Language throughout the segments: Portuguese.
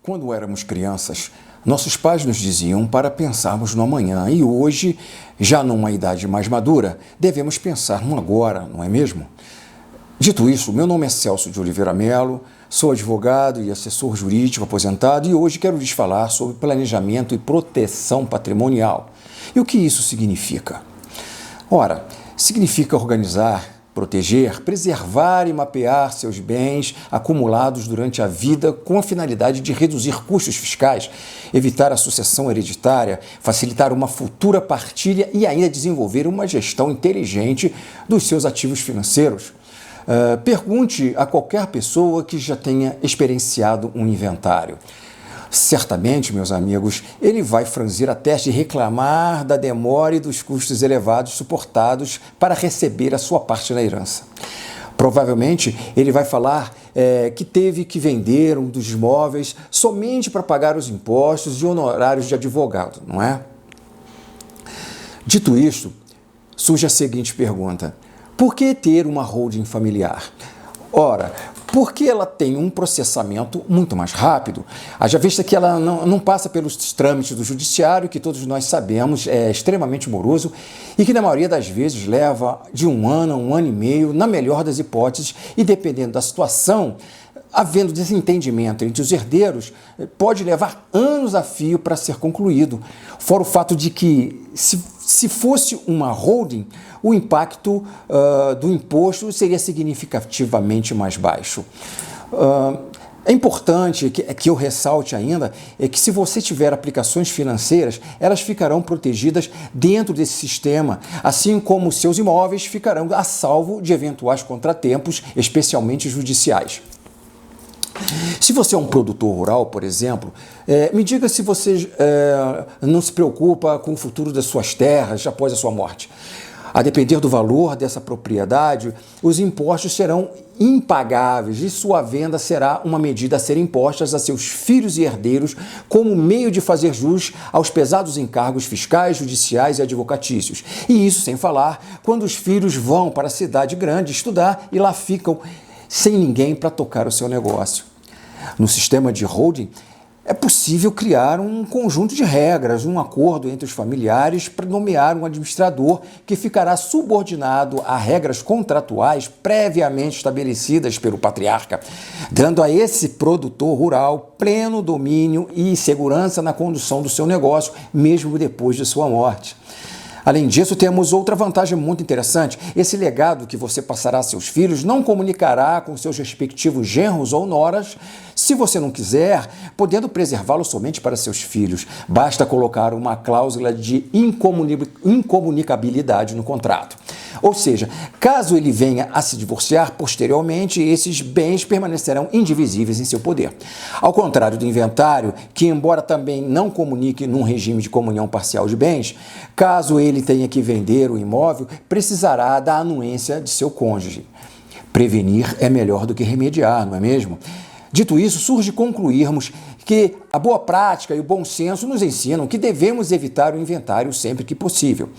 Quando éramos crianças, nossos pais nos diziam para pensarmos no amanhã e hoje, já numa idade mais madura, devemos pensar no agora, não é mesmo? Dito isso, meu nome é Celso de Oliveira Melo, sou advogado e assessor jurídico aposentado e hoje quero lhes falar sobre planejamento e proteção patrimonial. E o que isso significa? Ora, significa organizar, proteger, preservar e mapear seus bens acumulados durante a vida com a finalidade de reduzir custos fiscais, evitar a sucessão hereditária, facilitar uma futura partilha e ainda desenvolver uma gestão inteligente dos seus ativos financeiros. Pergunte a qualquer pessoa que já tenha experienciado um inventário. Certamente, meus amigos, ele vai franzir a testa e reclamar da demora e dos custos elevados suportados para receber a sua parte da herança. Provavelmente, ele vai falar que teve que vender um dos imóveis somente para pagar os impostos e honorários de advogado, não é? Dito isto, surge a seguinte pergunta: por que ter uma holding familiar? Ora, porque ela tem um processamento muito mais rápido, haja vista que ela não passa pelos trâmites do judiciário, que todos nós sabemos é extremamente moroso e que na maioria das vezes leva de um ano e meio, na melhor das hipóteses, e dependendo da situação, havendo desentendimento entre os herdeiros, pode levar anos a fio para ser concluído. Fora o fato de que, se fosse uma holding, o impacto do imposto seria significativamente mais baixo. É importante que eu ressalte ainda que se você tiver aplicações financeiras, elas ficarão protegidas dentro desse sistema, assim como seus imóveis ficarão a salvo de eventuais contratempos, especialmente judiciais. Se você é um produtor rural, por exemplo, me diga se você não se preocupa com o futuro das suas terras após a sua morte. A depender do valor dessa propriedade, os impostos serão impagáveis e sua venda será uma medida a ser imposta a seus filhos e herdeiros como meio de fazer jus aos pesados encargos fiscais, judiciais e advocatícios. E isso sem falar quando os filhos vão para a cidade grande estudar e lá ficam sem ninguém para tocar o seu negócio. No sistema de holding, é possível criar um conjunto de regras, um acordo entre os familiares para nomear um administrador que ficará subordinado a regras contratuais previamente estabelecidas pelo patriarca, dando a esse produtor rural pleno domínio e segurança na condução do seu negócio, mesmo depois de sua morte. Além disso, temos outra vantagem muito interessante. Esse legado que você passará a seus filhos não comunicará com seus respectivos genros ou noras, se você não quiser, podendo preservá-lo somente para seus filhos. Basta colocar uma cláusula de incomunicabilidade no contrato. Ou seja, caso ele venha a se divorciar posteriormente, esses bens permanecerão indivisíveis em seu poder. Ao contrário do inventário, que embora também não comunique num regime de comunhão parcial de bens, caso ele tenha que vender o imóvel, precisará da anuência de seu cônjuge. Prevenir é melhor do que remediar, não é mesmo? Dito isso, surge concluirmos que a boa prática e o bom senso nos ensinam que devemos evitar o inventário sempre que possível.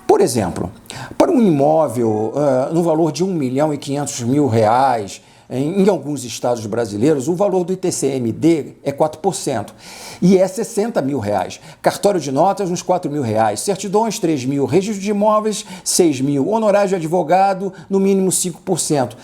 Por exemplo, para um imóvel no valor de R$1.500.000, em alguns estados brasileiros, o valor do ITCMD é 4% e é R$60.000. Cartório de notas, uns R$4.000. Certidões, R$3.000. Registro de imóveis, R$6.000. Honorário de advogado, no mínimo 5%.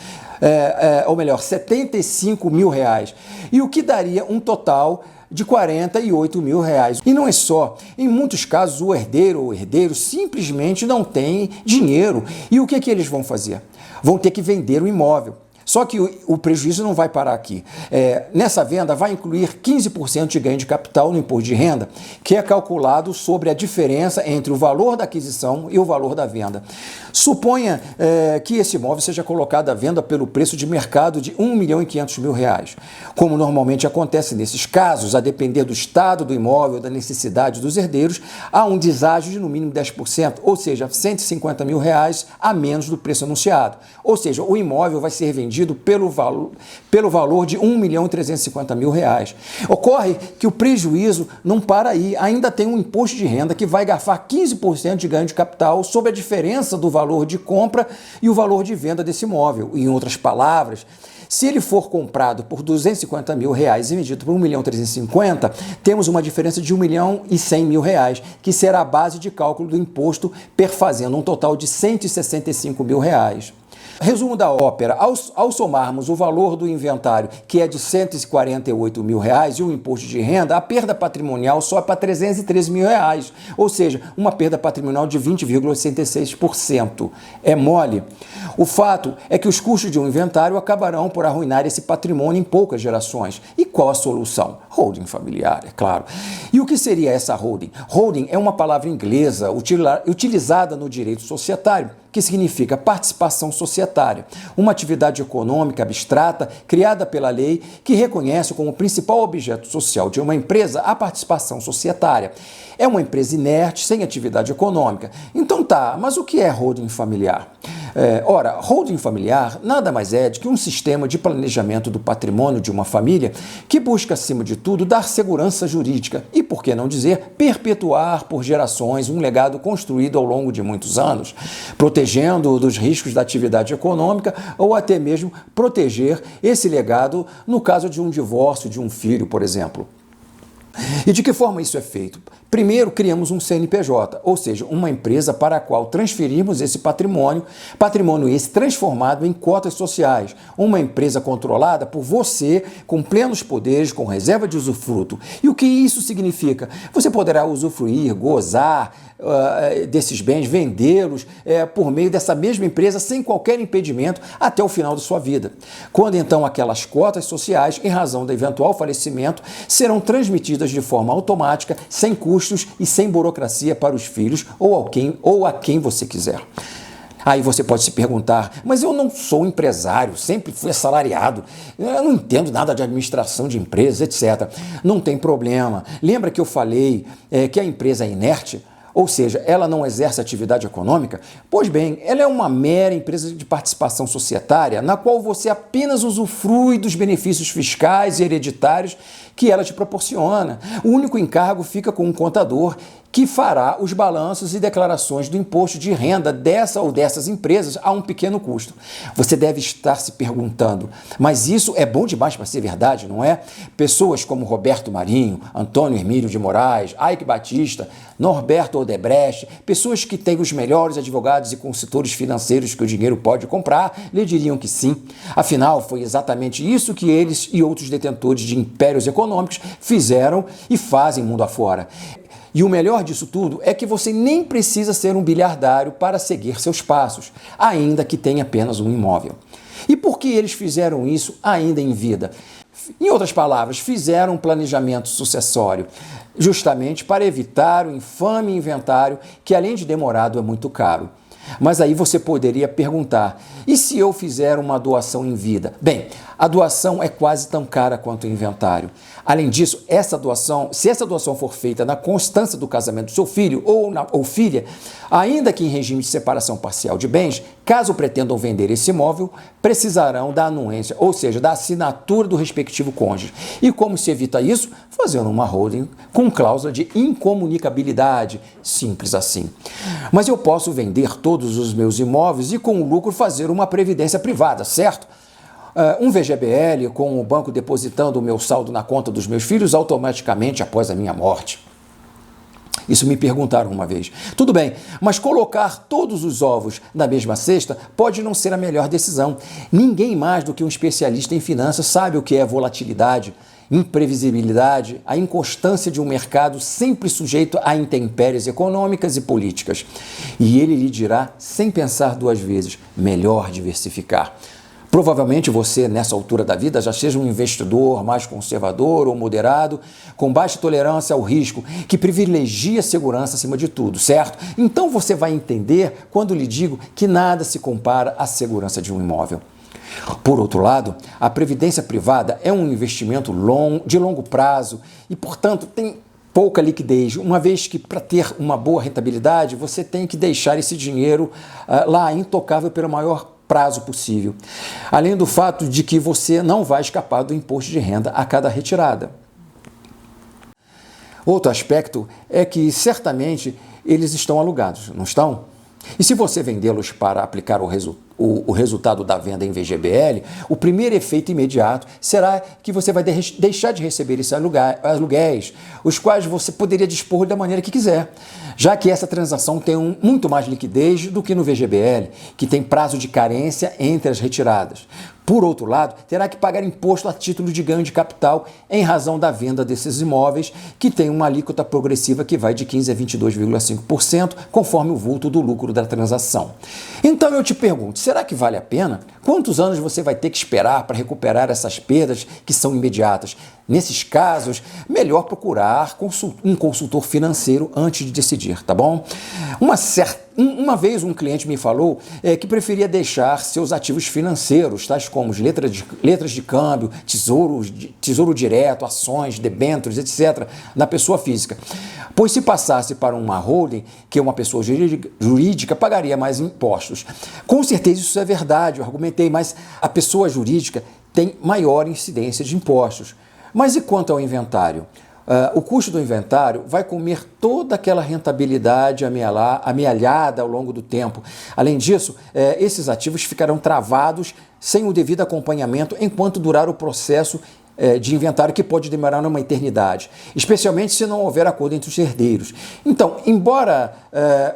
Ou melhor, R$75.000. E o que daria um total de R$48.000. E não é só. Em muitos casos, o herdeiro ou herdeiro simplesmente não tem dinheiro. E o que eles vão fazer? Vão ter que vender o imóvel. Só que o prejuízo não vai parar aqui. Nessa venda vai incluir 15% de ganho de capital no imposto de renda, que é calculado sobre a diferença entre o valor da aquisição e o valor da venda. Suponha que esse imóvel seja colocado à venda pelo preço de mercado de R$1.500.000. Como normalmente acontece nesses casos, a depender do estado do imóvel, da necessidade dos herdeiros, há um deságio de no mínimo 10%, ou seja, R$150.000 a menos do preço anunciado. Ou seja, o imóvel vai ser vendido dividido pelo valor de R$ 1.350.000. Ocorre que o prejuízo não para aí, ainda tem um imposto de renda que vai garfar 15% de ganho de capital sobre a diferença do valor de compra e o valor de venda desse imóvel. Em outras palavras, se ele for comprado por R$ 250.000 e vendido por R$ 1.350.000, temos uma diferença de R$ 1.100.000, que será a base de cálculo do imposto, perfazendo um total de R$ 165.000. Resumo da ópera: ao somarmos o valor do inventário, que é de R$ 148.000, e o imposto de renda, a perda patrimonial sobe para R$ 313.000, ou seja, uma perda patrimonial de 20,66%. É mole? O fato é que os custos de um inventário acabarão por arruinar esse patrimônio em poucas gerações. E qual a solução? Holding familiar, é claro. E o que seria essa holding? Holding é uma palavra inglesa utilizada no direito societário, que significa participação societária, uma atividade econômica abstrata criada pela lei que reconhece como principal objeto social de uma empresa a participação societária. É uma empresa inerte, sem atividade econômica. Então tá, mas o que é holding familiar? Ora, holding familiar nada mais é do que um sistema de planejamento do patrimônio de uma família que busca, acima de tudo, dar segurança jurídica e, por que não dizer, perpetuar por gerações um legado construído ao longo de muitos anos, protegendo-o dos riscos da atividade econômica ou até mesmo proteger esse legado no caso de um divórcio de um filho, por exemplo. E de que forma isso é feito? Primeiro, criamos um CNPJ, ou seja, uma empresa para a qual transferimos esse patrimônio esse transformado em cotas sociais, uma empresa controlada por você, com plenos poderes, com reserva de usufruto. E o que isso significa? Você poderá usufruir, gozar desses bens, vendê-los por meio dessa mesma empresa sem qualquer impedimento até o final da sua vida. Quando então aquelas cotas sociais, em razão do eventual falecimento, serão transmitidas de forma automática, sem custos e sem burocracia para os filhos ou a quem você quiser. Aí você pode se perguntar, mas eu não sou empresário, sempre fui assalariado, eu não entendo nada de administração de empresas, etc. Não tem problema. Lembra que eu falei que a empresa é inerte? Ou seja, ela não exerce atividade econômica? Pois bem, ela é uma mera empresa de participação societária na qual você apenas usufrui dos benefícios fiscais e hereditários que ela te proporciona. O único encargo fica com um contador que fará os balanços e declarações do imposto de renda dessa ou dessas empresas a um pequeno custo. Você deve estar se perguntando, mas isso é bom demais para ser verdade, não é? Pessoas como Roberto Marinho, Antônio Hermílio de Moraes, Eike Batista, Norberto Odebrecht, pessoas que têm os melhores advogados e consultores financeiros que o dinheiro pode comprar, lhe diriam que sim. Afinal, foi exatamente isso que eles e outros detentores de impérios econômicos fizeram e fazem mundo afora. E o melhor disso tudo é que você nem precisa ser um bilhardário para seguir seus passos, ainda que tenha apenas um imóvel. E por que eles fizeram isso ainda em vida? Em outras palavras, fizeram um planejamento sucessório, justamente para evitar o infame inventário que, além de demorado, é muito caro. Mas aí você poderia perguntar, e se eu fizer uma doação em vida? Bem, a doação é quase tão cara quanto o inventário. Além disso, se essa doação for feita na constância do casamento do seu filho ou filha, ainda que em regime de separação parcial de bens, caso pretendam vender esse imóvel, precisarão da anuência, ou seja, da assinatura do respectivo cônjuge. E como se evita isso? Fazendo uma holding com cláusula de incomunicabilidade, simples assim. Mas eu posso vender todos os meus imóveis e com o lucro fazer uma previdência privada, certo? Um VGBL com o banco depositando o meu saldo na conta dos meus filhos automaticamente após a minha morte. Isso me perguntaram uma vez. Tudo bem, mas colocar todos os ovos na mesma cesta pode não ser a melhor decisão. Ninguém mais do que um especialista em finanças sabe o que é volatilidade, imprevisibilidade, a inconstância de um mercado sempre sujeito a intempéries econômicas e políticas. E ele lhe dirá, sem pensar duas vezes, melhor diversificar. Provavelmente você, nessa altura da vida, já seja um investidor mais conservador ou moderado, com baixa tolerância ao risco, que privilegia a segurança acima de tudo, certo? Então você vai entender quando lhe digo que nada se compara à segurança de um imóvel. Por outro lado, a previdência privada é um investimento de longo prazo e, portanto, tem pouca liquidez, uma vez que para ter uma boa rentabilidade, você tem que deixar esse dinheiro lá intocável pelo maior prazo possível. Além do fato de que você não vai escapar do imposto de renda a cada retirada. Outro aspecto é que certamente eles estão alugados, não estão? E se você vendê-los para aplicar o resultado da venda em VGBL, o primeiro efeito imediato será que você vai deixar de receber esses aluguéis, os quais você poderia dispor da maneira que quiser, já que essa transação tem muito mais liquidez do que no VGBL, que tem prazo de carência entre as retiradas. Por outro lado, terá que pagar imposto a título de ganho de capital em razão da venda desses imóveis, que tem uma alíquota progressiva que vai de 15% a 22,5%, conforme o vulto do lucro da transação. Então eu te pergunto, será que vale a pena? Quantos anos você vai ter que esperar para recuperar essas perdas que são imediatas? Nesses casos, melhor procurar um consultor financeiro antes de decidir, tá bom? Uma vez um cliente me falou que preferia deixar seus ativos financeiros, tais como letras de câmbio, tesouro direto, ações, debêntures, etc., na pessoa física. Pois se passasse para uma holding, que é uma pessoa jurídica, pagaria mais impostos. Com certeza isso é verdade, eu argumentei, mas a pessoa jurídica tem maior incidência de impostos. Mas e quanto ao inventário? O custo do inventário vai comer toda aquela rentabilidade amealhada ao longo do tempo. Além disso, esses ativos ficarão travados sem o devido acompanhamento enquanto durar o processo de inventário, que pode demorar uma eternidade, especialmente se não houver acordo entre os herdeiros. Então, embora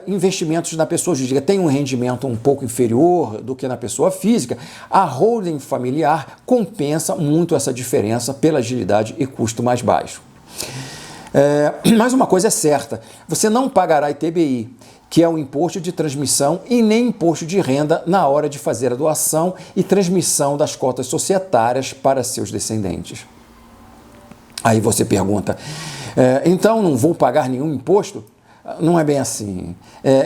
investimentos na pessoa jurídica tenham um rendimento um pouco inferior do que na pessoa física, a holding familiar compensa muito essa diferença pela agilidade e custo mais baixo. Mas uma coisa é certa, você não pagará ITBI, que é o imposto de transmissão, e nem imposto de renda na hora de fazer a doação e transmissão das cotas societárias para seus descendentes. Aí você pergunta, então não vou pagar nenhum imposto? Não é bem assim.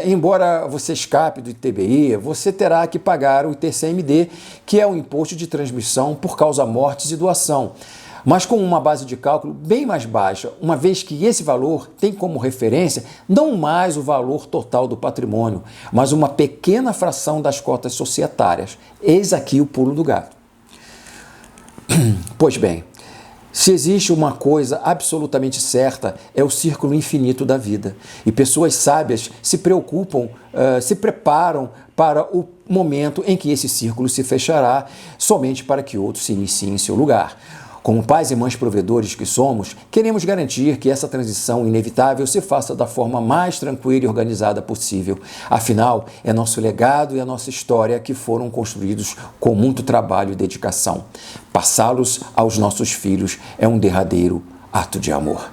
Embora você escape do ITBI, você terá que pagar o ITCMD, que é o imposto de transmissão por causa mortes e doação, mas com uma base de cálculo bem mais baixa, uma vez que esse valor tem como referência não mais o valor total do patrimônio, mas uma pequena fração das cotas societárias. Eis aqui o pulo do gato. Pois bem, se existe uma coisa absolutamente certa, é o círculo infinito da vida. E pessoas sábias se preparam para o momento em que esse círculo se fechará, somente para que outro se inicie em seu lugar. Como pais e mães provedores que somos, queremos garantir que essa transição inevitável se faça da forma mais tranquila e organizada possível. Afinal, é nosso legado e a nossa história que foram construídos com muito trabalho e dedicação. Passá-los aos nossos filhos é um derradeiro ato de amor.